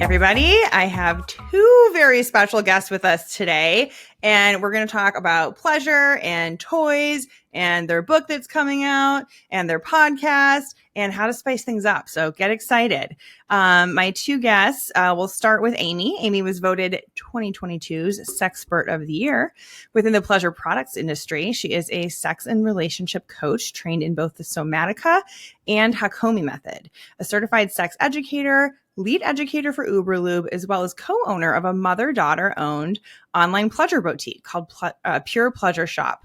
Everybody, I have two very special guests with us today, and we're going to talk about pleasure and toys and their book that's coming out and their podcast and how to spice things up. So get excited. My two guests, we'll start with Amy. Amy was voted 2022's Sexpert of the Year within the pleasure products industry. She is a sex and relationship coach trained in both the Somatica and Hakomi method, a certified sex educator, lead educator for Uberlube, as well as co-owner of a mother-daughter owned online pleasure boutique called Pure Pleasure Shop.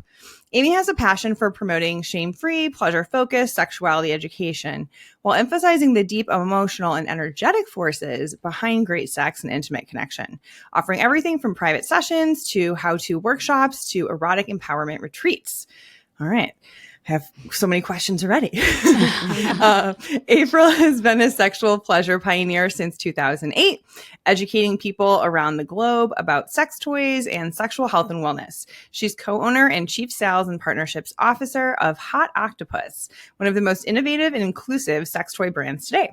Amy has a passion for promoting shame-free, pleasure-focused sexuality education while emphasizing the deep emotional and energetic forces behind great sex and intimate connection, offering everything from private sessions to how-to workshops to erotic empowerment retreats. All right. I have so many questions already. April has been a sexual pleasure pioneer since 2008, educating people around the globe about sex toys and sexual health and wellness. She's co-owner and chief sales and partnerships officer of Hot Octopus, one of the most innovative and inclusive sex toy brands today.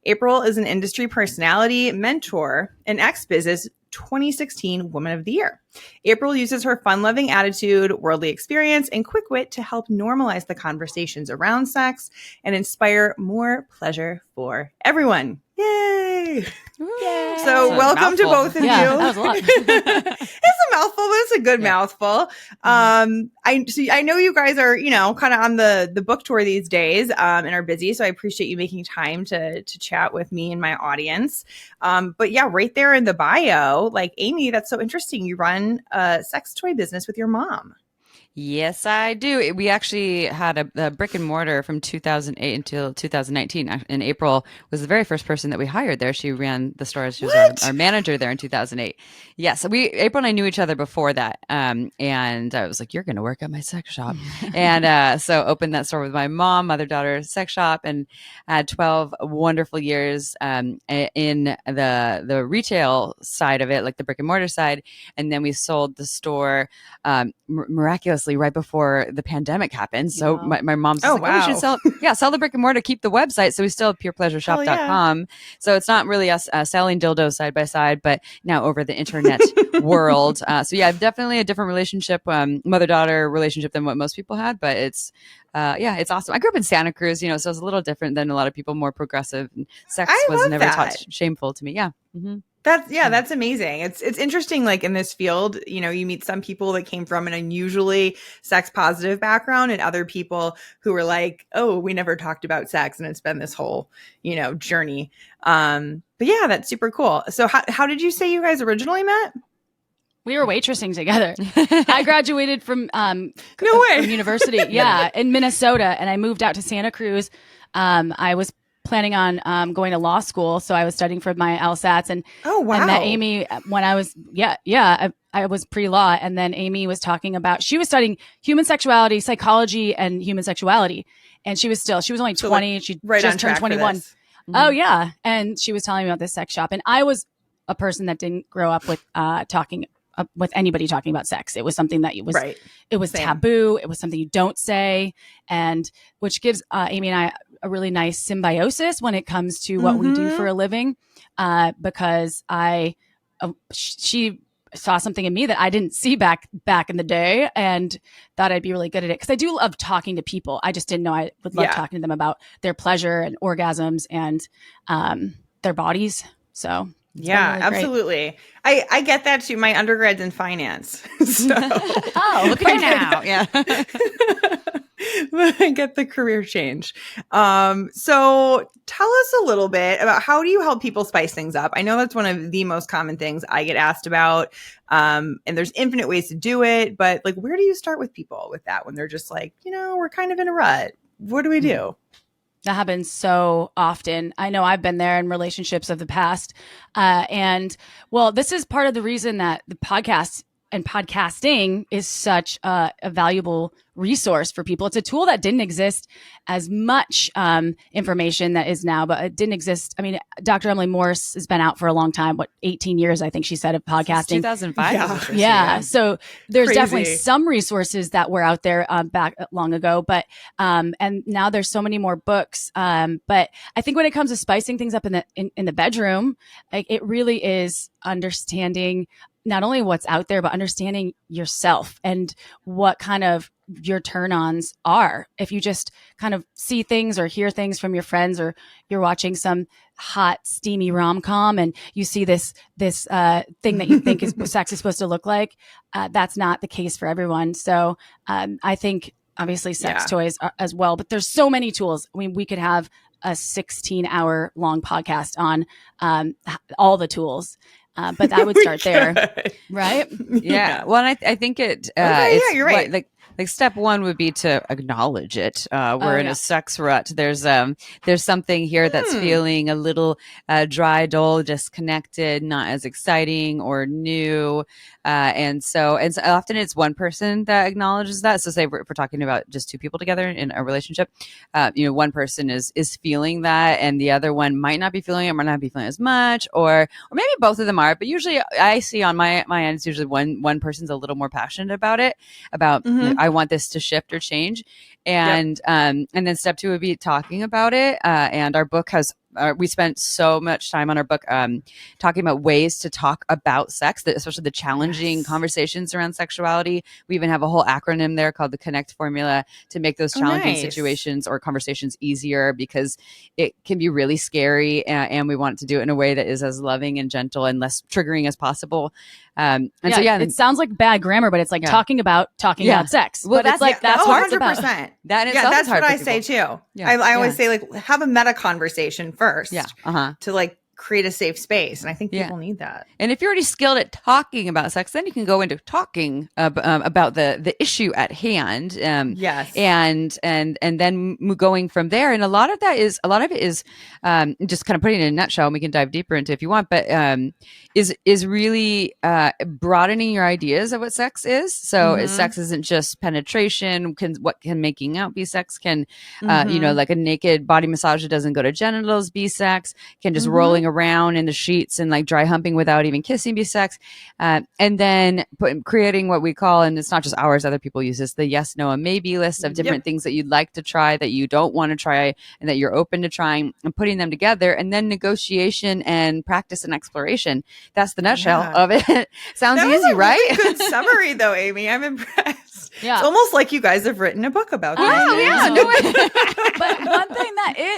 April is an industry personality, mentor, and ex-business 2016 Woman of the Year. April uses her fun-loving attitude, worldly experience, and quick wit to help normalize the conversations around sex and inspire more pleasure for everyone. Yay! Yay. So welcome to both of you. That was a lot. It's a mouthful, but it's a good mouthful. I know you guys are, kind of on the book tour these days and are busy. So I appreciate you making time to chat with me and my audience. But yeah, right there in the bio, like Amy, that's so interesting. You run a sex toy business with your mom. Yes, I do. We actually had a brick and mortar from 2008 until 2019. And April was the very first person that we hired there. She ran the store. She was our manager there in 2008. Yes, so April and I knew each other before that. And I was like, "You're going to work at my sex shop." And so opened that store with my mom, mother-daughter sex shop, and had 12 wonderful years in the retail side of it, like the brick and mortar side. And then we sold the store miraculously right before the pandemic happened. So my mom's like, "Oh, we should sell the brick and mortar, keep the website." So we still have purepleasureshop.com. Yeah. So it's not really us selling dildos side by side, but now over the internet world. So yeah, definitely a different relationship, mother-daughter relationship than what most people had, but it's awesome. I grew up in Santa Cruz, so it's a little different than a lot of people, more progressive. Sex was never taught shameful to me. Yeah. Mm-hmm. That's amazing. It's interesting. Like in this field, you meet some people that came from an unusually sex positive background and other people who were like, "Oh, we never talked about sex." And it's been this whole, journey. But yeah, that's super cool. So how did you say you guys originally met? We were waitressing together. I graduated from from university, in Minnesota, and I moved out to Santa Cruz. I was planning on going to law school, so I was studying for my LSATs, and I met Amy when I was I was pre-law, and then Amy was talking about she was studying human sexuality, psychology, and human sexuality, and she was only 20, she just turned 21. Mm-hmm. Oh yeah, and she was telling me about this sex shop, and I was a person that didn't grow up with with anybody talking about sex. It was something that it was taboo. It was something you don't say, and which gives Amy and I a really nice symbiosis when it comes to what we do for a living. Because she saw something in me that I didn't see back in the day, and thought I'd be really good at it. Because I do love talking to people. I just didn't know I would love talking to them about their pleasure and orgasms and their bodies. So. Yeah, really absolutely. I get that too. My undergrad's in finance. So okay now. Yeah. I get the career change. So tell us a little bit about how do you help people spice things up? I know that's one of the most common things I get asked about. And there's infinite ways to do it, but like, where do you start with people with that when they're just like, we're kind of in a rut? What do we do? That happens so often. I know I've been there in relationships of the past. This is part of the reason that the podcast and podcasting is such a valuable resource for people. It's a tool that didn't exist as much information that is now, but it didn't exist. I mean, Dr. Emily Morse has been out for a long time, 18 years, I think she said, of podcasting. 2005. Yeah. So there's Crazy. definitely some resources that were out there back long ago, but and now there's so many more books. But I think when it comes to spicing things up in the bedroom, like, it really is understanding not only what's out there, but understanding yourself and what kind of your turn-ons are. If you just kind of see things or hear things from your friends, or you're watching some hot, steamy rom-com and you see this thing that you think is what sex is supposed to look like, that's not the case for everyone. So I think obviously sex toys are, as well, but there's so many tools. I mean, we could have a 16-hour long podcast on all the tools. But I would start there, right? Yeah. Well, and I think it. You're right. Like step one would be to acknowledge it. We're in a sex rut. There's something here that's feeling a little dry, dull, disconnected, not as exciting or new. And so often it's one person that acknowledges that. So say if we're talking about just two people together in a relationship, one person is feeling that, and the other one might not be feeling it, might not be feeling as much, or maybe both of them are. But usually, I see on my end, it's usually one person's a little more passionate about it, about I want this to shift or change, and then step two would be talking about it. And our book has. We spent so much time on our book talking about ways to talk about sex, especially the challenging conversations around sexuality. We even have a whole acronym there called the CONNECT formula to make those challenging situations or conversations easier, because it can be really scary, and we want to do it in a way that is as loving and gentle and less triggering as possible. It sounds like bad grammar, but it's like talking about sex. Well, but that's hard. 100%. That's what I say too. I always say, like, have a meta conversation first to like create a safe space. And I think people need that. And if you're already skilled at talking about sex, then you can go into talking about the issue at hand. Yes. And then going from there. And a lot of it is just kind of putting it in a nutshell, and we can dive deeper into if you want, but is really broadening your ideas of what sex is. So sex isn't just penetration. What can making out be sex? Can like a naked body massage that doesn't go to genitals be sex? Can just rolling around in the sheets and like dry humping without even kissing be sex? And then creating what we call, and it's not just ours, other people use this, the yes, no, and maybe list of different things that you'd like to try, that you don't want to try, and that you're open to trying, and putting them together, and then negotiation and practice and exploration. That's the nutshell of it. Sounds easy, right? Really good summary, though, Amy. I'm impressed. Yeah. It's almost like you guys have written a book about this. Oh, yeah. No way. But one thing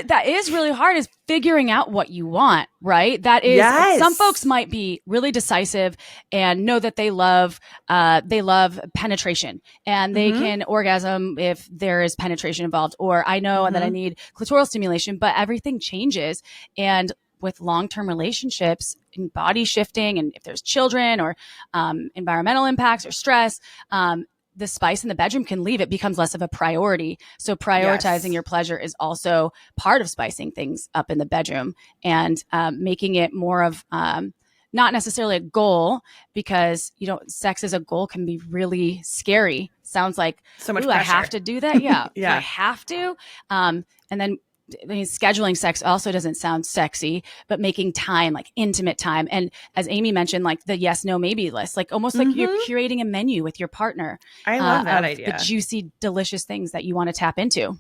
that is really hard is figuring out what you want, right? That is, some folks might be really decisive and know that they love penetration, and they can orgasm if there is penetration involved, or I know that I need clitoral stimulation, but everything changes. And with long-term relationships and body shifting, and if there's children or environmental impacts or stress, the spice in the bedroom can leave. It becomes less of a priority. So prioritizing your pleasure is also part of spicing things up in the bedroom, and making it more of not necessarily a goal, because sex as a goal can be really scary. Sounds like so much pressure. I pressure. have to do that. Yeah. I have to. And then scheduling sex also doesn't sound sexy, but making time, like intimate time. And as Amy mentioned, like the yes, no, maybe list, like almost like you're curating a menu with your partner. I love that idea. The juicy, delicious things that you want to tap into.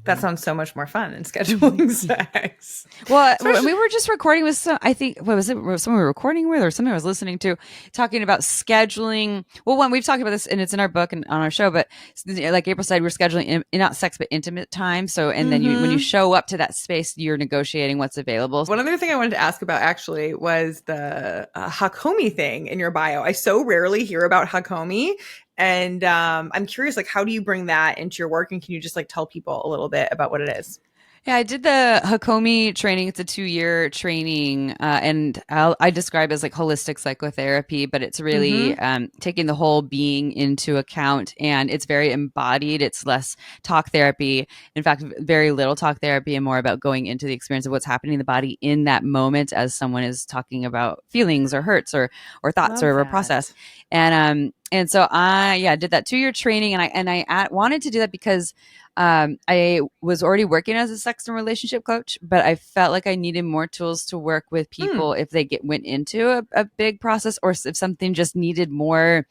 That sounds so much more fun than scheduling sex. Well, we were just recording with I think, what was it? Someone we were recording with, or something I was listening to, talking about scheduling. Well, we've talked about this, and it's in our book and on our show, but like April said, we're scheduling not sex, but intimate time. So, and then when you show up to that space, you're negotiating what's available. One other thing I wanted to ask about actually was the Hakomi thing in your bio. I so rarely hear about Hakomi. And I'm curious, like, how do you bring that into your work? And can you just like tell people a little bit about what it is? Yeah, I did the Hakomi training. It's a 2-year training, and I describe it as like holistic psychotherapy, but it's really taking the whole being into account, and it's very embodied. It's less talk therapy. In fact, very little talk therapy, and more about going into the experience of what's happening in the body in that moment as someone is talking about feelings or hurts or thoughts or a process. And so I did that 2-year training, and I wanted to do that because I was already working as a sex and relationship coach, but I felt like I needed more tools to work with people if they went into a big process, or if something just needed more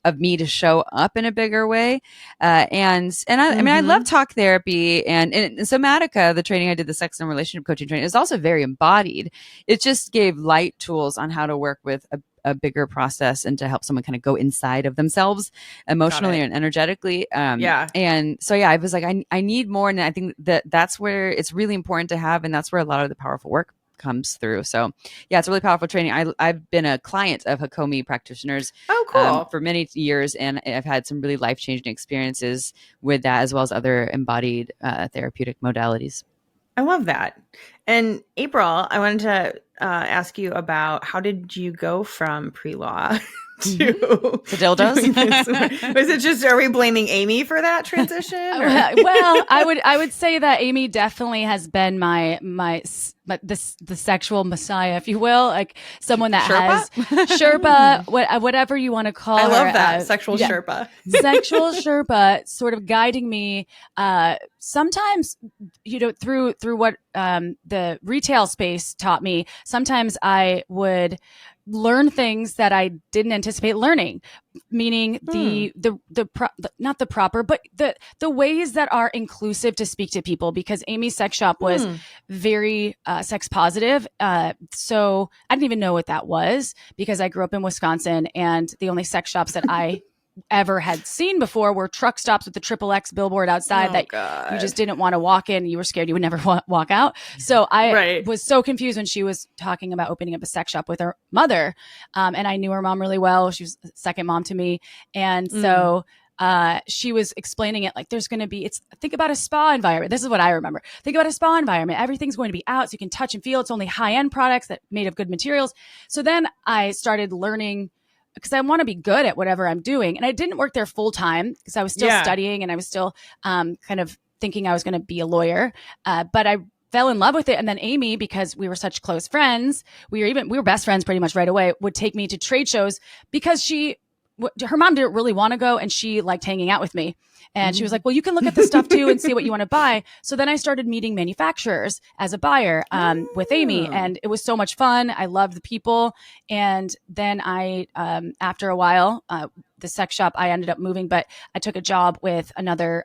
of me to show up in a bigger way. I mean, I love talk therapy and Somatica, the training I did, the sex and relationship coaching training, is also very embodied. It just gave light tools on how to work with a bigger process and to help someone kind of go inside of themselves emotionally and energetically. And so, I was like, I need more. And I think that's where it's really important to have. And that's where a lot of the powerful work comes through. So it's a really powerful training. I've been a client of Hakomi practitioners for many years, and I've had some really life-changing experiences with that, as well as other embodied therapeutic modalities. I love that. And April, I wanted to ask you about, how did you go from pre-law to dildos? Was it just, are we blaming Amy for that transition? Well, I would say that Amy definitely has been the sexual messiah, if you will, like someone that has Sherpa, whatever you want to call her. I love that, sexual Sherpa. Sexual Sherpa, sort of guiding me. Sometimes, through what the retail space taught me. Sometimes I would learn things that I didn't anticipate learning, meaning not the proper, but the ways that are inclusive to speak to people, because Amy's sex shop was very sex positive. So I didn't even know what that was, because I grew up in Wisconsin, and the only sex shops that I ever had seen before were truck stops with the XXX billboard outside you just didn't want to walk in. You were scared you would never walk out. So I was so confused when she was talking about opening up a sex shop with her mother. And I knew her mom really well. She was a second mom to me. And so she was explaining it like, there's going to be, think about a spa environment. This is what I remember. Think about a spa environment. Everything's going to be out so you can touch and feel. It's only high-end products that made of good materials. So then I started learning, because I want to be good at whatever I'm doing. And I didn't work there full time, because I was still studying, and I was still kind of thinking I was going to be a lawyer. But I fell in love with it. And then Amy, because we were such close friends, we were best friends pretty much right away, would take me to trade shows, because her mom didn't really want to go, and she liked hanging out with me. And she was like, well, you can look at the stuff too and see what you want to buy. So then I started meeting manufacturers as a buyer with Amy, and it was so much fun. I loved the people. And then I, after a while, the sex shop, I ended up moving, but I took a job with another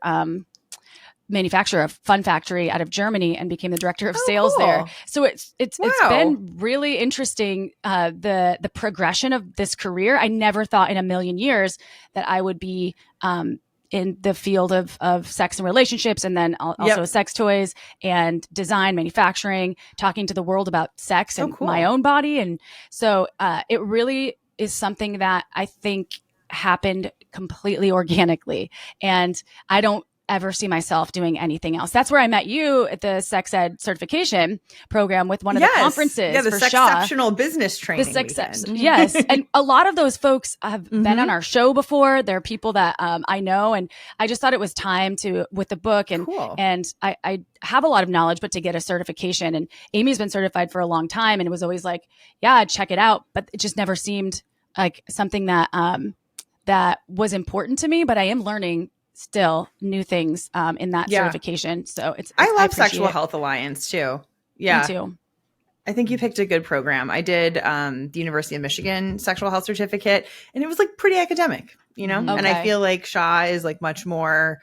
manufacturer, of Fun Factory out of Germany, and became the director of sales there. So it's been really interesting, the progression of this career. I never thought in a million years that I would be in the field of sex and relationships, and then also sex toys and design, manufacturing, talking to the world about sex and my own body. And so it really is something that I think happened completely organically. And I don't ever see myself doing anything else. That's where I met you at the sex ed certification program with one of the conferences. Yeah, the Sexceptional Business Training. Yes. And a lot of those folks have been on our show before. They're people that I know. And I just thought it was time with the book. And I have a lot of knowledge, but to get a certification. And Amy's been certified for a long time, and it was always like, yeah, check it out. But it just never seemed like something that that was important to me. But I am learning still new things in that certification. So I love Sexual Health Alliance too. Yeah. Me too. I think you picked a good program. I did the University of Michigan Sexual Health Certificate, and it was like pretty academic, and I feel like SHA is like much more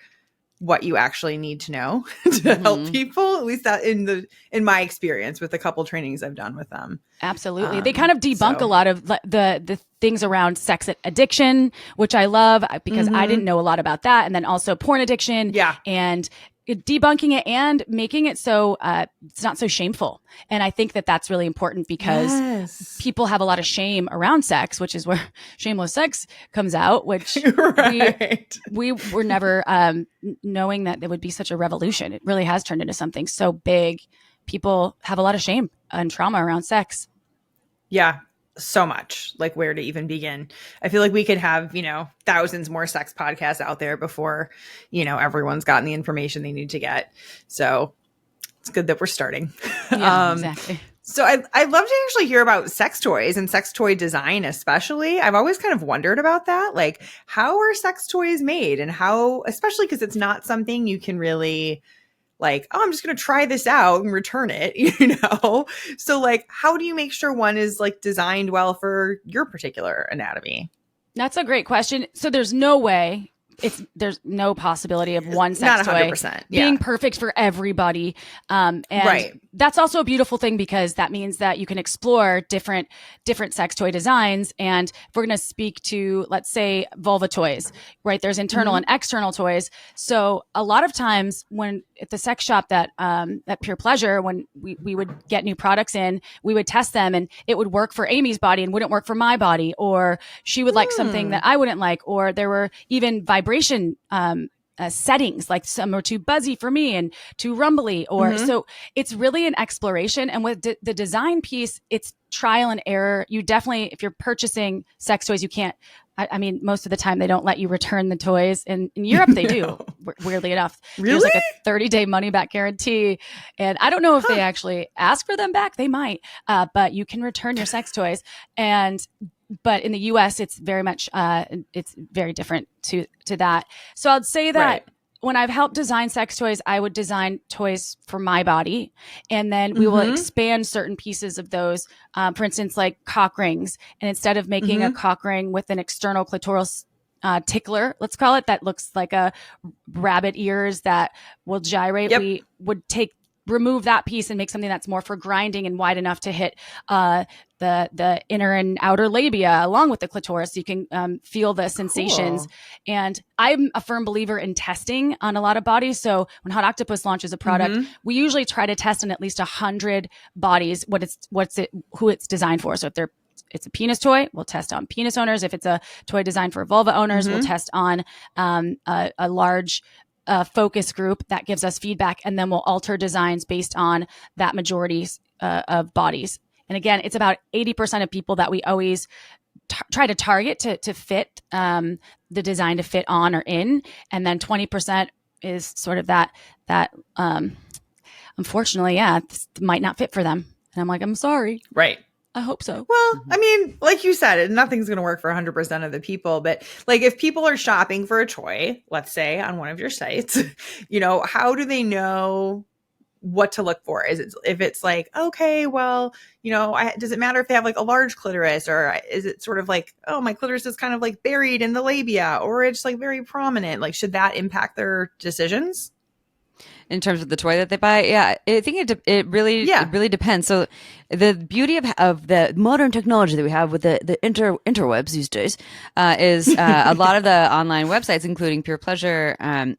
what you actually need to know to help people, at least that in my experience with a couple trainings I've done with them. Absolutely. They kind of debunk a lot of the things around sex addiction, which I love, because I didn't know a lot about that. And then also porn addiction and debunking it and making it so it's not so shameful. And I think that that's really important because people have a lot of shame around sex, which is where Shameless Sex comes out, which we were never knowing that it would be such a revolution. It really has turned into something so big. People have a lot of shame and trauma around sex. Yeah. So much, like where to even begin. I feel like we could have, thousands more sex podcasts out there before, everyone's gotten the information they need to get. So it's good that we're starting. Yeah, exactly. So I'd love to actually hear about sex toys and sex toy design, especially. I've always kind of wondered about that. Like, how are sex toys made, and how, especially because it's not something you can really like, oh, I'm just going to try this out and return it, So like, how do you make sure one is like designed well for your particular anatomy? That's a great question. So there's no way there's no possibility of one sex toy being perfect for everybody. And that's also a beautiful thing because that means that you can explore different sex toy designs. And if we're going to speak to, let's say, vulva toys, right? There's internal and external toys. So a lot of times when at the sex shop that Pure Pleasure, when we would get new products in, we would test them and it would work for Amy's body and wouldn't work for my body, or she would like something that I wouldn't like, or there were even vibration settings, like some were too buzzy for me and too rumbly, or so it's really an exploration. And with the design piece, it's trial and error. You definitely, if you're purchasing sex toys, you can't, I mean, most of the time they don't let you return the toys. In Europe, they do, weirdly enough. Really? There's like a 30-day money back guarantee. And I don't know if they actually ask for them back. They might, but you can return your sex toys. But in the US, it's very much, it's very different to that. So I'd say that when I've helped design sex toys, I would design toys for my body. And then we will expand certain pieces of those. For instance, like cock rings. And instead of making a cock ring with an external clitoral tickler, let's call it, that looks like a rabbit ears that will gyrate, we would remove that piece and make something that's more for grinding and wide enough to hit the inner and outer labia along with the clitoris, so you can feel the sensations. Cool. And I'm a firm believer in testing on a lot of bodies. So when Hot Octopuss launches a product, we usually try to test on at least 100 bodies who it's designed for. So if it's a penis toy, we'll test on penis owners. If it's a toy designed for vulva owners, we'll test on a large focus group that gives us feedback, and then we'll alter designs based on that majority of bodies. And again, it's about 80% of people that we always try to target to fit the design to fit on or in, and then 20% is sort of that unfortunately, this might not fit for them. And I'm like, I'm sorry. Right. I hope so. Well, I mean, like you said, nothing's going to work for 100% of the people. But like, if people are shopping for a toy, let's say on one of your sites, how do they know what to look for? If it's like, okay, well, does it matter if they have like a large clitoris, or is it sort of like, oh, my clitoris is kind of like buried in the labia, or it's like very prominent? Like, should that impact their decisions? In terms of the toy that they buy, I think it really depends. So the beauty of the modern technology that we have with the interwebs these days is a lot of the online websites, including Pure Pleasure,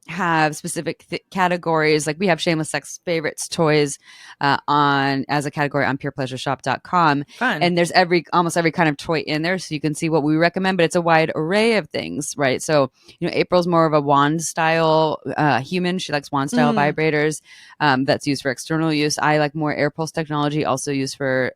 have specific categories. Like we have Shameless Sex favorites toys as a category on purepleasureshop.com. Fun. And there's almost every kind of toy in there, so you can see what we recommend. But it's a wide array of things, right? So April's more of a wand style human. She likes wand style vibrators that's used for external use. I like more air pulse technology, also used for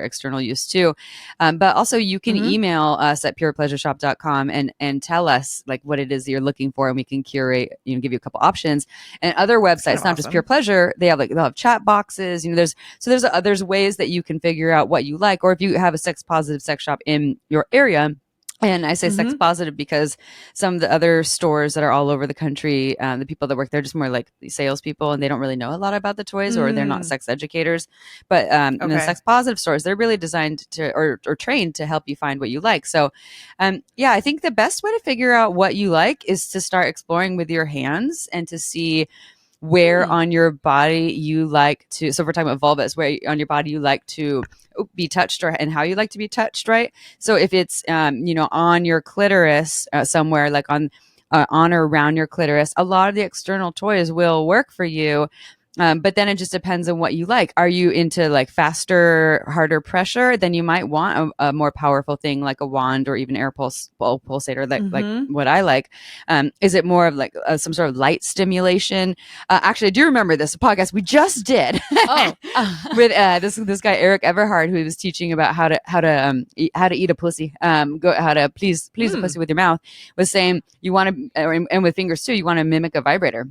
external use too. But also you can email us at purepleasureshop.com and tell us like what it is that you're looking for, and we can curate, give you a couple options. And other websites, not just Pure Pleasure, they'll have chat boxes. There's ways that you can figure out what you like, or if you have a sex positive sex shop in your area. And I say sex positive because some of the other stores that are all over the country, the people that work there are just more like salespeople, and they don't really know a lot about the toys, or they're not sex educators. But in the sex positive stores, they're really designed to or trained to help you find what you like. So, I think the best way to figure out what you like is to start exploring with your hands and to see where on your body you like to, so if we're talking about vulvas, where on your body you like to be touched, and how you like to be touched, right? So if it's, on your clitoris somewhere, like on on or around your clitoris. A lot of the external toys will work for you. But then it just depends on what you like. Are you into like faster, harder pressure? Then you might want a more powerful thing like a wand or even air pulsator, like what I like. Is it more of like some sort of light stimulation? Actually, I do remember this podcast we just did with this guy Eric Everhard, who was teaching about how to eat a pussy, how to please a pussy with your mouth. Was saying you want to, and with fingers too, you want to mimic a vibrator.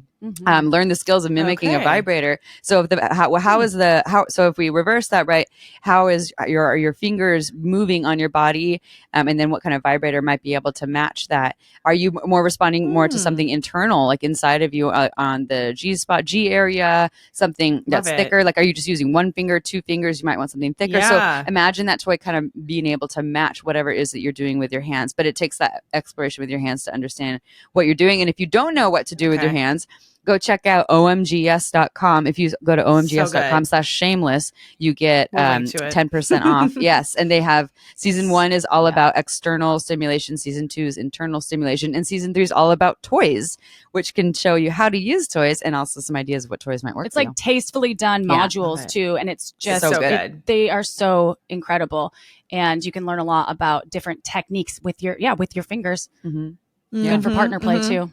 Learn the skills of mimicking a vibrator. So so if we reverse that, right, how is your fingers moving on your body, and then what kind of vibrator might be able to match that? Are you more responding more to something internal, like inside of you, on the G area, something that's thicker? Like, are you just using one finger, two fingers? You might want something thicker. So imagine that toy kind of being able to match whatever it is that you're doing with your hands. But it takes that exploration with your hands to understand what you're doing. And if you don't know what to do with your hands, go check out omgs.com. If you go to omgs.com/shameless, you get 10% off. Yes. And they have season 1 is all about external stimulation. Season 2 is internal stimulation. And season 3 is all about toys, which can show you how to use toys and also some ideas of what toys might work. It's like tastefully done modules too. And it's just so good. They are so incredible. And you can learn a lot about different techniques with your fingers. Good for partner play too.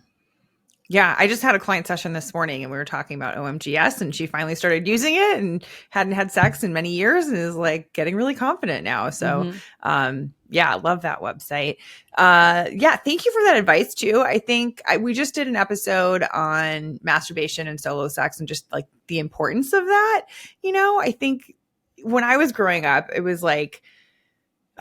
Yeah, I just had a client session this morning and we were talking about OMGS, and she finally started using it and hadn't had sex in many years and is like getting really confident now. So, I love that website. Thank you for that advice too. I think we just did an episode on masturbation and solo sex and just like the importance of that. You know, I think when I was growing up, it was like,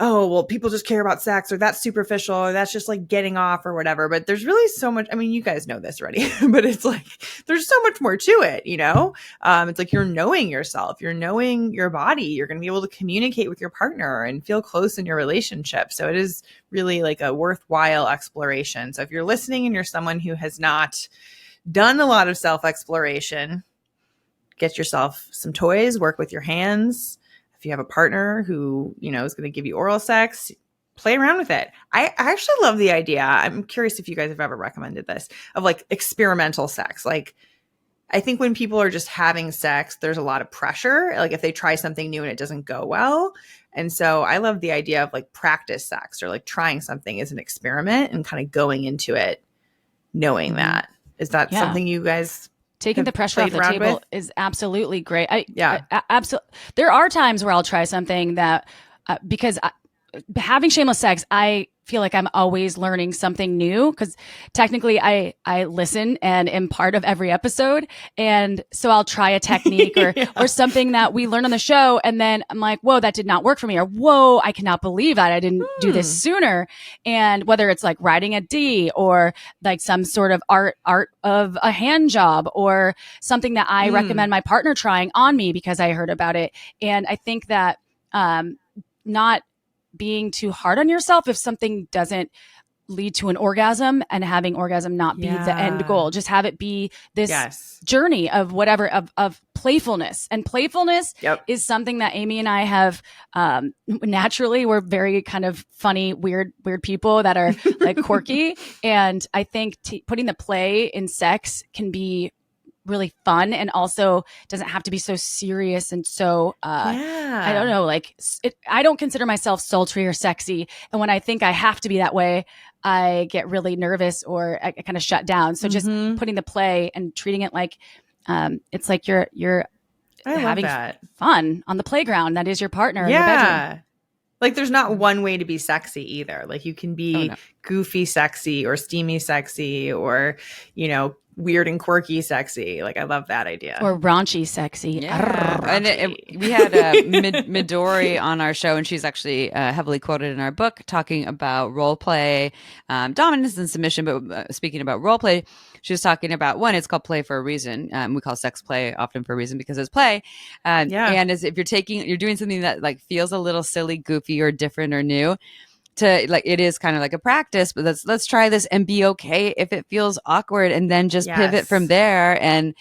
oh, well, people just care about sex, or that's superficial, or that's just like getting off or whatever. But there's really so much. I mean, you guys know this already, but it's like there's so much more to it, you know? It's like you're knowing yourself, you're knowing your body, you're going to be able to communicate with your partner and feel close in your relationship. So it is really like a worthwhile exploration. So if you're listening and you're someone who has not done a lot of self-exploration, get yourself some toys, work with your hands. If you have a partner who, you know, is going to give you oral sex, play around with it. I actually love the idea. I'm curious if you guys have ever recommended this, of like experimental sex. Like, I think when people are just having sex, there's a lot of pressure. Like if they try something new and it doesn't go well. And so I love the idea of like practice sex, or like trying something as an experiment and kind of going into it knowing that. Is that something you guys taking the pressure off the table is absolutely great. Absolutely. There are times where I'll try something that, because having Shameless Sex, I feel like I'm always learning something new, because technically I listen and am part of every episode. And so I'll try a technique or something that we learn on the show. And then I'm like, whoa, that did not work for me. Or whoa, I cannot believe that I didn't do this sooner. And whether it's like writing a D, or like some sort of art of a hand job, or something that I recommend my partner trying on me because I heard about it. And I think that not being too hard on yourself if something doesn't lead to an orgasm, and having orgasm not be the end goal. Just have it be this journey of whatever, of playfulness. And playfulness is something that Amy and I have, naturally, we're very kind of funny, weird people that are like quirky. And I think putting the play in sex can be really fun, and also doesn't have to be so serious and so I don't know, like I don't consider myself sultry or sexy, and when I think I have to be that way, I get really nervous, or I kind of shut down. So just putting the play and treating it like it's like you're having fun on the playground that is your partner in your bedroom. Like there's not one way to be sexy either. Like you can be goofy sexy, or steamy sexy, or, you know, weird and quirky sexy. Like I love that idea. Or raunchy sexy. And we had Midori on our show, and she's actually heavily quoted in our book, talking about role play, dominance and submission. But speaking about role play, she was talking about, one, it's called play for a reason. We call sex play often for a reason because it's play. And as if you're doing something that like feels a little silly, goofy, or different or new, to like, it is kind of like a practice, but let's try this and be okay if it feels awkward, and then just pivot from there. And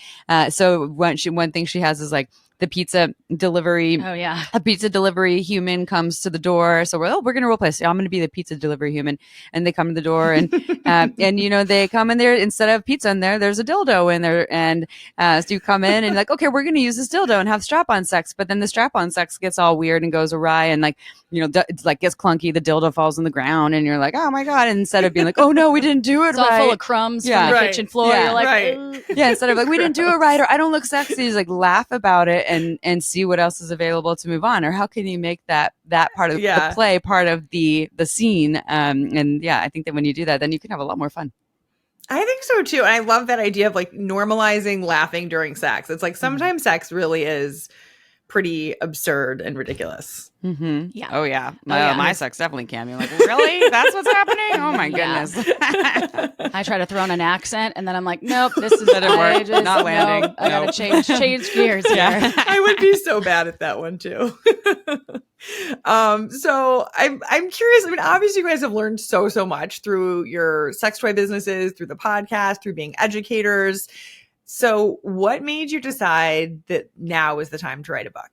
so one thing she has is like the pizza delivery. Oh yeah. A pizza delivery human comes to the door. So we're going to role play. So I'm going to be the pizza delivery human. And they come to the door and, and you know, they come in there, instead of pizza in there, there's a dildo in there. And, so you come in and like, okay, we're going to use this dildo and have strap-on sex. But then the strap-on sex gets all weird and goes awry. And like, you know, it's like gets clunky. The dildo falls on the ground and you're like, oh my God. And instead of being like, oh no, we didn't do it It's right. all full of crumbs from the kitchen floor. Yeah. You're like, Right. Yeah, instead of like, we didn't do it right, or I don't look sexy, just like laugh about it and see what else is available to move on. Or how can you make that part of the play part of the scene? And yeah, I think that when you do that, then you can have a lot more fun. I think so too. And I love that idea of like normalizing laughing during sex. It's like sometimes sex really is pretty absurd and ridiculous. Mm-hmm. Yeah. Oh yeah. My sex definitely can be like, really? That's what's happening? Oh my goodness. I try to throw in an accent and then I'm like, nope, this is not landing. No, I gotta change gears here. I would be so bad at that one too. So I'm curious. I mean, obviously you guys have learned so much through your sex toy businesses, through the podcast, through being educators. So what made you decide that now is the time to write a book?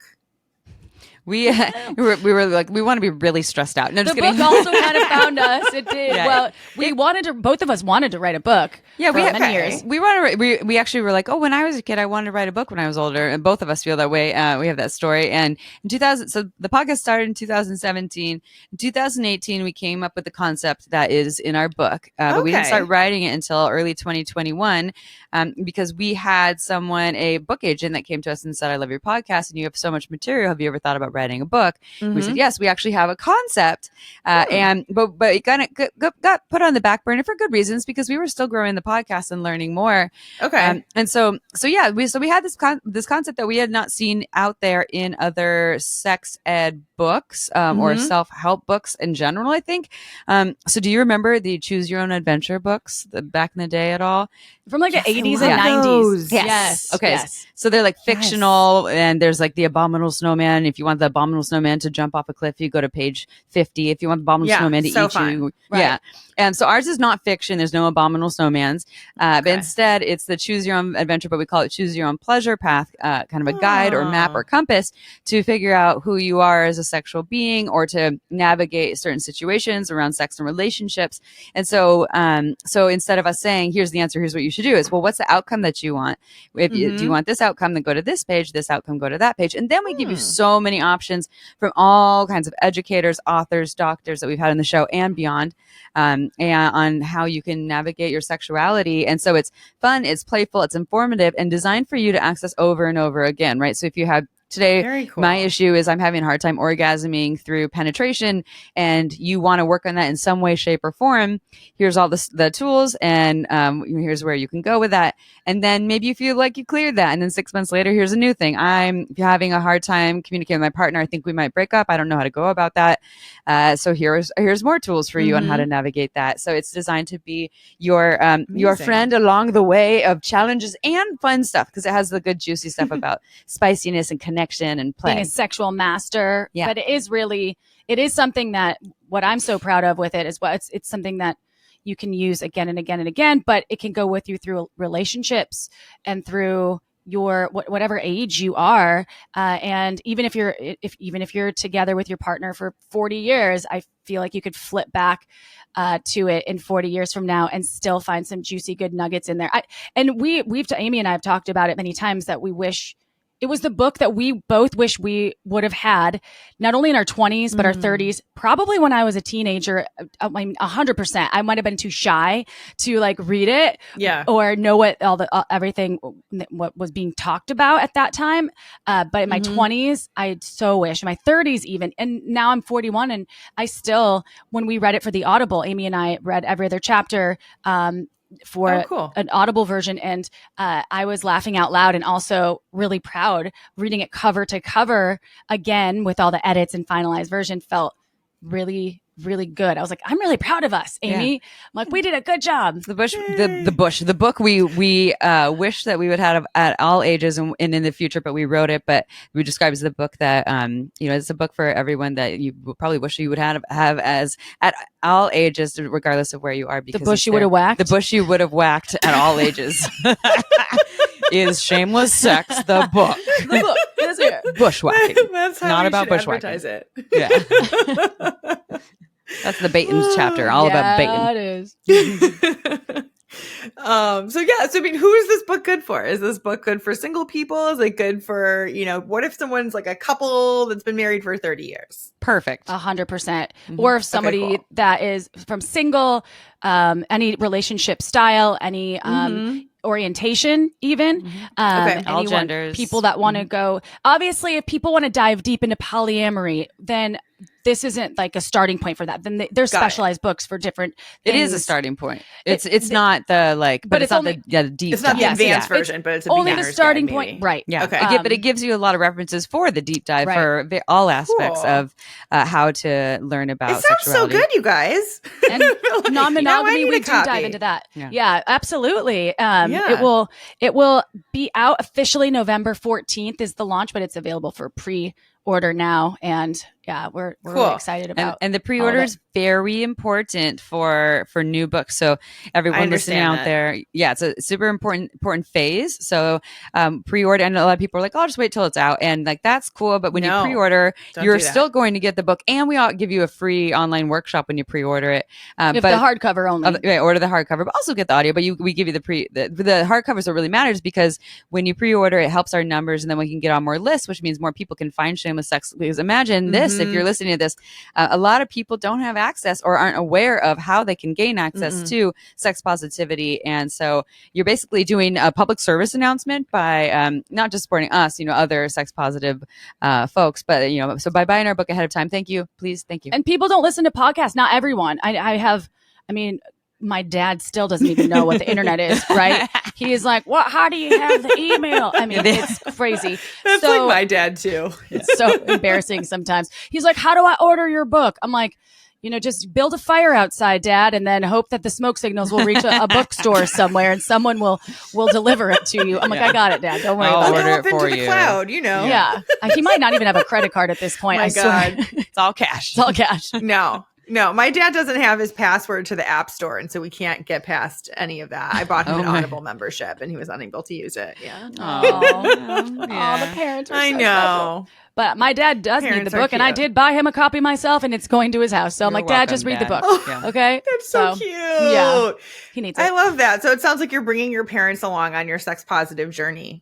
We were like, we want to be really stressed out. No, The just kidding. book also kind of found us. It did. Yeah. Well, both of us wanted to write a book. Yeah, for many years. We actually were like, oh, when I was a kid, I wanted to write a book when I was older, and both of us feel that way. We have that story. And in 2000, so the podcast started in 2017. In 2018, we came up with the concept that is in our book, but we didn't start writing it until early 2021, because we had a book agent that came to us and said, "I love your podcast, and you have so much material. Have you ever thought about writing a book?" We said, yes, we actually have a concept. But it kind of got put on the back burner for good reasons, because we were still growing the podcast and learning more. Okay. And so we had this concept that we had not seen out there in other sex ed books, or self-help books in general, I think. So do you remember the Choose Your Own Adventure books back in the day at all? From like the 80s and 90s. Yes. Okay. Yes. So they're like fictional, and there's like the Abominable Snowman. If you want the Abominable Snowman to jump off a cliff, you go to page 50. If you want the Abominable Snowman to eat you. Right. Yeah. And so ours is not fiction. There's no abominable snowmans. But instead it's the Choose Your Own Adventure, but we call it Choose Your Own Pleasure Path, kind of a guide or map or compass to figure out who you are as a sexual being, or to navigate certain situations around sex and relationships. And so, so instead of us saying, here's the answer, here's what you should do, is, well, what's the outcome that you want? If do you want this outcome, then go to this page, this outcome, go to that page. And then we give you so many options from all kinds of educators, authors, doctors that we've had on the show and beyond, and on how you can navigate your sexuality. And so it's fun, it's playful, it's informative, and designed for you to access over and over again, right? So if you have today, my issue is I'm having a hard time orgasming through penetration, and you want to work on that in some way, shape, or form. Here's all the tools, and here's where you can go with that. And then maybe you feel like you cleared that, and then 6 months later, here's a new thing. I'm having a hard time communicating with my partner. I think we might break up. I don't know how to go about that. So here's more tools for you on how to navigate that. So it's designed to be your friend along the way of challenges and fun stuff, because it has the good juicy stuff about spiciness and connection and play. Being a sexual master. Yeah. But it is something that, what I'm so proud of with it is it's something that you can use again and again and again, but it can go with you through relationships and through your whatever age you are, and even if you're together with your partner for 40 years, I feel like you could flip back to it in 40 years from now and still find some juicy good nuggets in there. Amy and I have talked about it many times, that we wish it was the book that we both wish we would have had, not only in our 20s, but our 30s, probably when I was a teenager. 100%. I might have been too shy to like read it, or know what everything what was being talked about at that time. But in my 20s, I so wish, in my 30s even, and now I'm 41, and I still, when we read it for the Audible, Amy and I read every other chapter, for an Audible version. And I was laughing out loud and also really proud reading it cover to cover again with all the edits and finalized version. Felt really really good. I was like, I'm really proud of us, Amy. I'm like, we did a good job. The book we wish that we would have at all ages and in the future, but we wrote it. But we describe it as the book that it's a book for everyone that you probably wish you would have as at all ages, regardless of where you are. Because the bush you would have whacked. The bush you would have whacked at all ages is Shameless Sex, the book. The book is here. Bushwhacking. That's how not we about should bushwhacking. advertise it. Yeah. That's the Baton's chapter, all about Baton. It is. So I mean, who is this book good for? Is this book good for single people? Is it good for, what if someone's like a couple that's been married for 30 years? Perfect. 100%. Or if somebody cool. that is from single, any relationship style, any orientation even. All genders. People that want to go. Obviously, if people want to dive deep into polyamory, then this isn't like a starting point for that. Then there's specialized books for different things. It is a starting point. It's not the like, but it's not only, the deep. It's not stuff. the advanced version, but it's a only the beginner's starting guide, point, maybe. right? Yeah. Okay. But it gives you a lot of references for the deep dive for all aspects of how to learn about. It sounds sexuality. so good, you guys. And non-monogamy, we do dive into that. Yeah, absolutely. It will be out officially November 14th is the launch, but it's available for pre-order now. And yeah, we're really excited about and the pre-order is very important for new books. So everyone listening out there, it's a super important phase. So pre-order, and a lot of people are like, I'll just wait till it's out, and like that's cool. But when you pre-order, you're still going to get the book, and we all give you a free online workshop when you pre-order it. If the hardcover only, order the hardcover, but also get the audio. But we give you the hardcovers. What really matters, because when you pre-order, it helps our numbers, and then we can get on more lists, which means more people can find Shameless Sex. Because imagine this. If you're listening to this, a lot of people don't have access or aren't aware of how they can gain access to sex positivity. And so you're basically doing a public service announcement by not just supporting us, other sex positive folks, but, so by buying our book ahead of time, thank you. Please. Thank you. And people don't listen to podcasts. Not everyone. My dad still doesn't even know what the internet is, right? He is like, "What? How do you have the email?" I mean, it's crazy. That's like my dad too. It's so embarrassing sometimes. He's like, "How do I order your book?" I'm like, just build a fire outside, Dad, and then hope that the smoke signals will reach a bookstore somewhere, and someone will deliver it to you. I'm like, I got it, Dad. Don't worry I'll about order it. it for into you. The cloud, Yeah, he might not even have a credit card at this point. I swear. It's all cash. It's all cash. No, my dad doesn't have his password to the App Store, and so we can't get past any of that. I bought him an Audible membership, and he was unable to use it. Yeah. The parents are I so know. special. But my dad does need the book, and I did buy him a copy myself, and it's going to his house. So I'm like, Dad, just read the book. Okay? That's so cute. Yeah. He needs it. I love that. So it sounds like you're bringing your parents along on your sex positive journey.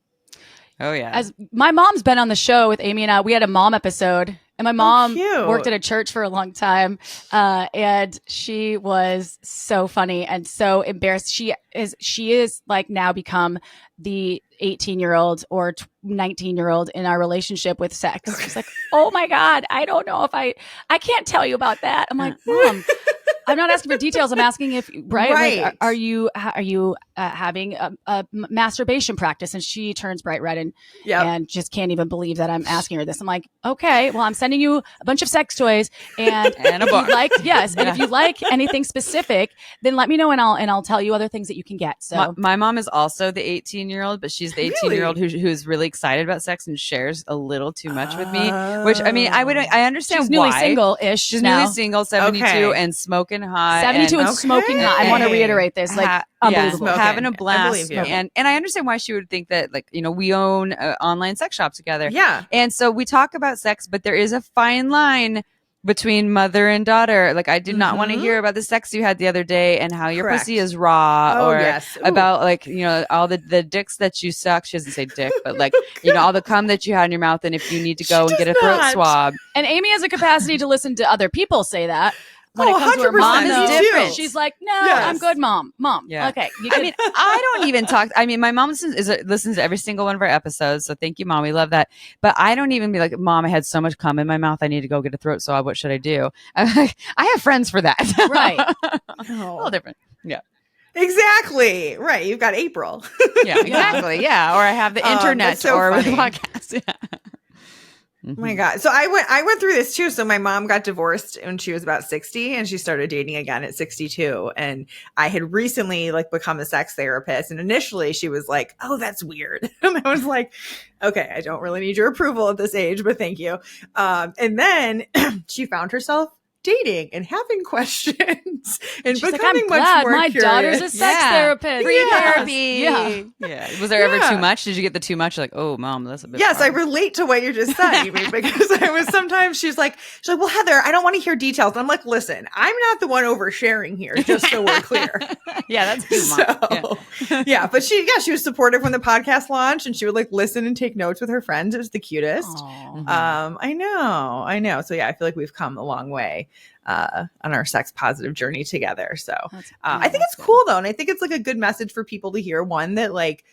Oh, yeah. As my mom's been on the show with Amy and I, we had a mom episode. And my mom worked at a church for a long time, and she was so funny and so embarrassed. She is like now become the 18-year-old or 19-year-old in our relationship with sex. She's like, "Oh my God, I don't know if I can't tell you about that." I'm like, "Mom, I'm not asking for details. I'm asking if like, are you having a masturbation practice?" And she turns bright red and just can't even believe that I'm asking her this. I'm like, "Okay, well, I'm sending you a bunch of sex toys and a book." And if you like anything specific, then let me know and I'll tell you other things that you can get. So my mom is also the 18-year-old, but she's the 18-year-old who's really excited about sex and shares a little too much with me. Which I understand she's why. Newly single-ish. She's now. newly single, 72, and smoking hot. 72 and smoking hot. I want to reiterate this. Unbelievable. Having a blast. I and I understand why she would think that, we own online sex shops together. Yeah. And so we talk about sex, but there is a fine line between mother and daughter. Like, I did not want to hear about the sex you had the other day and how your pussy is raw, about all the dicks that you suck. She doesn't say dick, but all the cum that you had in your mouth, and if you need to go and get a throat swab. And Amy has a capacity to listen to other people say that. When it comes to her 100%. mom, is different. She's like, "No, I'm good, mom. Yeah. Okay." I don't even talk. I mean, my mom listens to every single one of our episodes. So thank you, Mom. We love that. But I don't even be like, "Mom, I had so much cum in my mouth. I need to go get a throat swab. What should I do?" I'm like, I have friends for that. Right. A little different. Yeah. Exactly. Right. You've got April. Yeah, exactly. Yeah. Or I have the internet so or funny. the podcast. Yeah. Oh my God. So I went through this too. So my mom got divorced when she was about 60 and she started dating again at 62. And I had recently like become a sex therapist. And initially she was like, oh, that's weird. And I was like, okay, I don't really need your approval at this age, but thank you. And then she found herself dating and having questions and She's becoming like, I'm much glad more my curious. daughter's a sex therapist. Free Yes. therapy. Yeah. Was there ever too much? Did you get the too much? Like, oh, mom, that's a bit. Yes, I hard. relate to what you just said, Amy, because I was sometimes she's like, well, Heather, I don't want to hear details. And I'm like, listen, I'm not the one oversharing here, just so we're clear. Yeah, that's you, mom. So, yeah, but she was supportive when the podcast launched, and she would like listen and take notes with her friends. It was the cutest. I know. So yeah, I feel like we've come a long way on our sex positive journey together. So I think it's cool though, and I think it's like a good message for people to hear. One, that like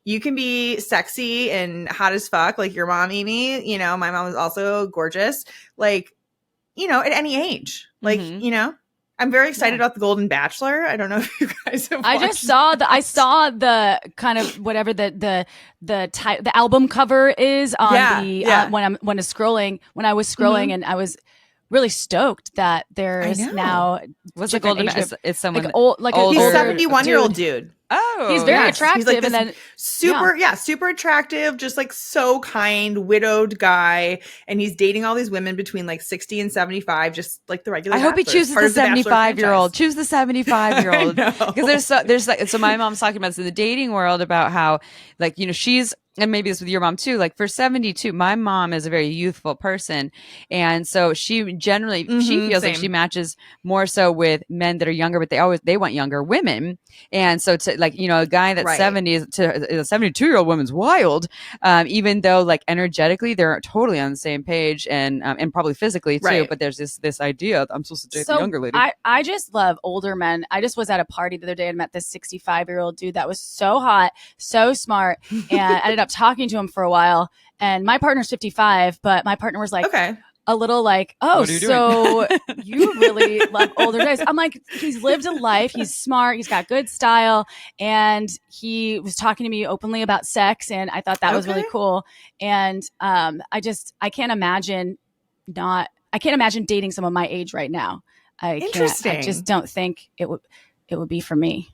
you can be sexy and hot as fuck, like your mom, Amy. You know, my mom was also gorgeous. Like, you know, at any age. Like, you know, I'm very excited about The Golden Bachelor. I don't know if you guys have watched I saw the kind of whatever the album cover is on when I was scrolling and I was really stoked that there's now what's the Golden Bachelor? It's someone like old, like he's a 71-year-old dude. Oh, he's very attractive, he's like and then super attractive, just like so kind, widowed guy, and he's dating all these women between like 60 and 75, just like the regular. I hope he chooses the 75-year-old. Choose the 75-year-old because there's like so my mom's talking about this in the dating world about how like, you know, she's, and maybe it's with your mom too, like for 72, my mom is a very youthful person. And so she generally, she feels like she matches more so with men that are younger, but they want younger women. And so to like, you know, a guy that's 70 to a 72-year-old woman's wild, even though like energetically they're totally on the same page and probably physically too. But there's this idea that I'm supposed to date the younger lady. I just love older men. I just was at a party the other day and met this 65-year-old dude that was so hot, so smart, and I ended up talking to him for a while. And my partner's 55, but my partner was like, a little like, oh, so you really love older guys. I'm like, he's lived a life. He's smart. He's got good style. And he was talking to me openly about sex. And I thought that was really cool. And I can't imagine dating someone my age right now. I just don't think it would be for me.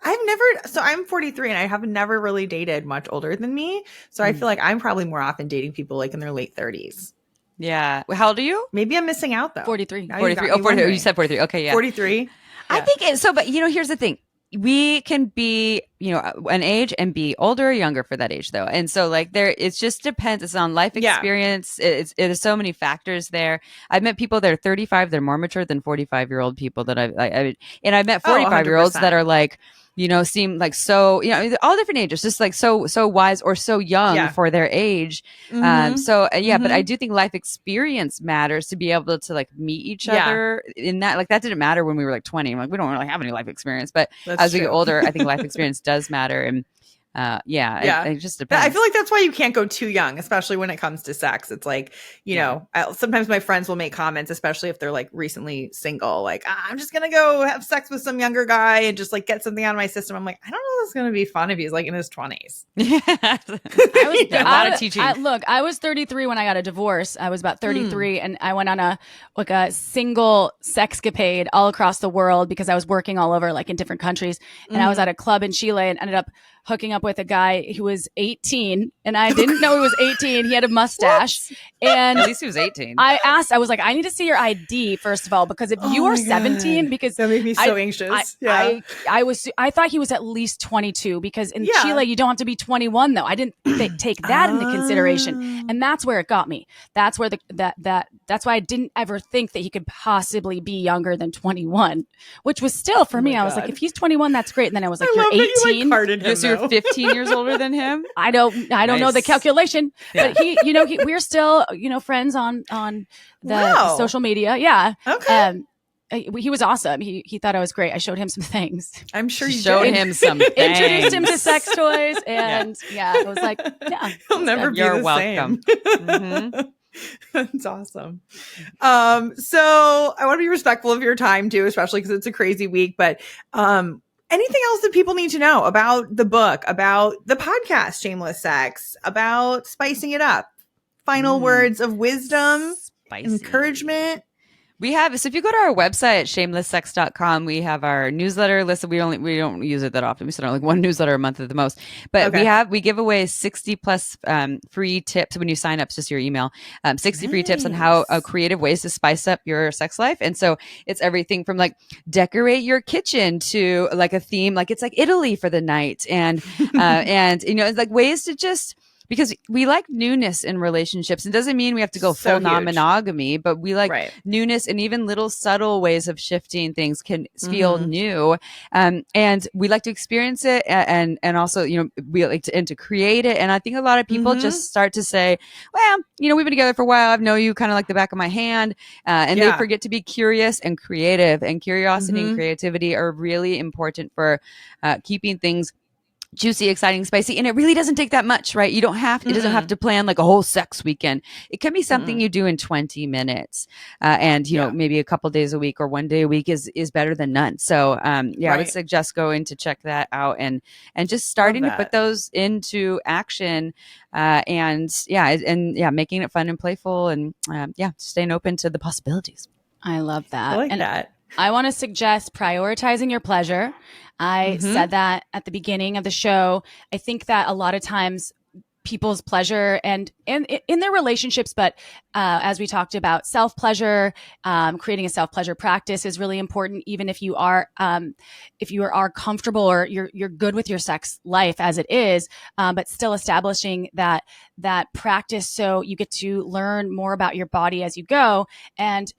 I'm 43 and I have never really dated much older than me. So I feel like I'm probably more often dating people like in their late 30s. Yeah. How old are you? Maybe I'm missing out though. 43. 43. Oh, 43. You said 43. Okay, yeah. 43. Yeah. I think so, but you know, here's the thing. We can be, you know, an age and be older or younger for that age though. And so like it just depends. It's on life experience. It is so many factors there. I've met people that are 35 that are more mature than 45-year-old people that I've met 45-year-olds that are like, you know, seem like so, you know, all different ages, just like so wise or so young for their age. But I do think life experience matters to be able to like meet each other in that. Like that didn't matter when we were like 20. Like we don't really have any life experience, but as we get older, I think life experience does matter. And it just depends. I feel like that's why you can't go too young, especially when it comes to sex. It's like, you know, sometimes my friends will make comments, especially if they're like recently single, like, I'm just going to go have sex with some younger guy and just like get something out of my system. I'm like, I don't know if it's going to be fun if he's like in his 20s. I was a lot of teaching. I was 33 when I got a divorce. I was about 33 and I went on a single sexcapade all across the world because I was working all over like in different countries. And I was at a club in Chile and ended up hooking up with a guy who was 18 and I didn't know he was 18. He had a mustache. And at least he was 18. I was like, I need to see your ID first of all, because if you are 17, because that made me so anxious. I thought he was at least 22 because in Chile, you don't have to be 21 though. I didn't take that into consideration. And that's where it got me. That's where that's why I didn't ever think that he could possibly be younger than 21, which was still for me. I was like, if he's 21, that's great. And then I was like, you're 18. So you're 15 years older than him? I don't know the calculation, but we're still, friends on the social media. Yeah. Okay. He was awesome. He thought I was great. I showed him some things. I'm sure you showed him some things. Introduced him to sex toys. And I was like, he'll never be You're the welcome. Same. That's awesome. So I want to be respectful of your time too, especially because it's a crazy week, but, anything else that people need to know about the book, about the podcast, Shameless Sex, about spicing it up? final words of wisdom, Spicy. encouragement? We have, so if you go to our website, shamelessex.com, we have our newsletter list. We don't use it that often. We send out like one newsletter a month at the most, but we give away 60 plus free tips when you sign up. It's just your email, 60 free tips on how creative ways to spice up your sex life. And so it's everything from like decorate your kitchen to like a theme, like it's like Italy for the night. And, and you know, it's like ways to just, because we like newness in relationships. It doesn't mean we have to go full non-monogamy, but we like newness, and even little subtle ways of shifting things can feel new. And we like to experience it, and also, you know, we like to create it. And I think a lot of people just start to say, well, you know, we've been together for a while. I've known you kind of like the back of my hand. And they forget to be curious and creative, and curiosity and creativity are really important for keeping things juicy, exciting, spicy. And it really doesn't take that much, right? You don't have, it doesn't have to plan like a whole sex weekend. It can be something you do in 20 minutes. And, you know, maybe a couple days a week or one day a week is better than none. So, I would suggest going to check that out and just starting to put those into action. And making it fun and playful, and, staying open to the possibilities. I love that. I like that. I want to suggest prioritizing your pleasure. I said that at the beginning of the show. I think that a lot of times people's pleasure and in their relationships, but as we talked about, self-pleasure, creating a self-pleasure practice is really important, even if you are comfortable or you're good with your sex life as it is, but still establishing that practice so you get to learn more about your body as you go. And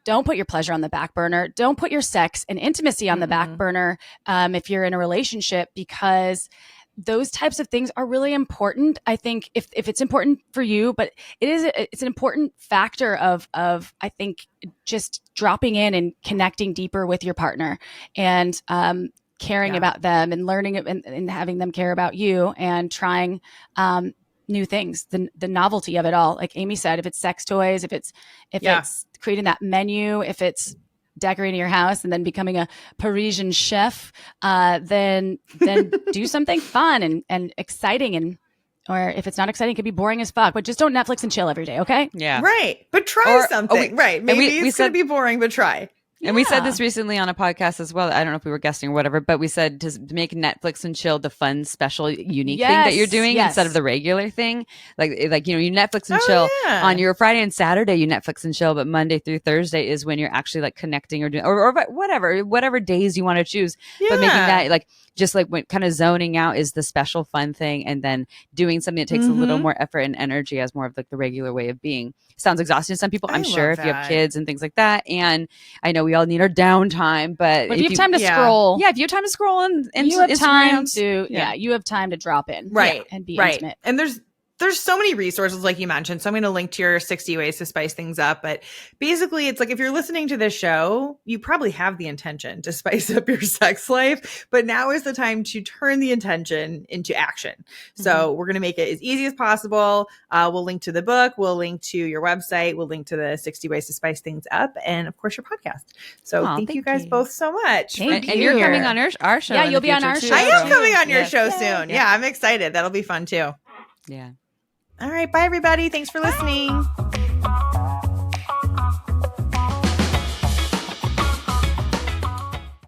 don't put your pleasure on the back burner. Don't put your sex and intimacy on the back burner if you're in a relationship, because those types of things are really important. I think if it's important for you, but it's an important factor of I think just dropping in and connecting deeper with your partner, and caring about them, and learning and having them care about you, and trying new things, the novelty of it all. Like Amy said, if it's sex toys, if it's creating that menu, if it's decorating your house and then becoming a Parisian chef, then do something fun and exciting, or if it's not exciting, it could be boring as fuck, but just don't Netflix and chill every day. Okay. Yeah. Right. But try something. Right. Maybe it's going to be boring, but try. And we said this recently on a podcast as well. I don't know if we were guesting or whatever, but we said to make Netflix and chill the fun, special, unique thing that you're doing instead of the regular thing. Like you know, you Netflix and chill on your Friday and Saturday. You Netflix and chill, but Monday through Thursday is when you're actually like connecting or doing or whatever days you want to choose. Yeah. But making that like just like when kind of zoning out is the special fun thing, and then doing something that takes a little more effort and energy as more of like the regular way of being. Sounds exhausting to some people, I'm sure, if you have kids and things like that. And I know we all need our downtime, but if you have time to scroll, if you have time to scroll and you have time Instagram, you have time to drop in, and be intimate. And there's so many resources, like you mentioned. So I'm going to link to your 60 ways to spice things up. But basically, it's like if you're listening to this show, you probably have the intention to spice up your sex life. But now is the time to turn the intention into action. So we're going to make it as easy as possible. We'll link to the book. We'll link to your website. We'll link to the 60 ways to spice things up. And of course, your podcast. So thank you guys both so much. And you're coming on our show. Yeah, you'll be on our show. I am coming on your show soon. Yeah, I'm excited. That'll be fun too. Yeah. All right. Bye, everybody. Thanks for listening.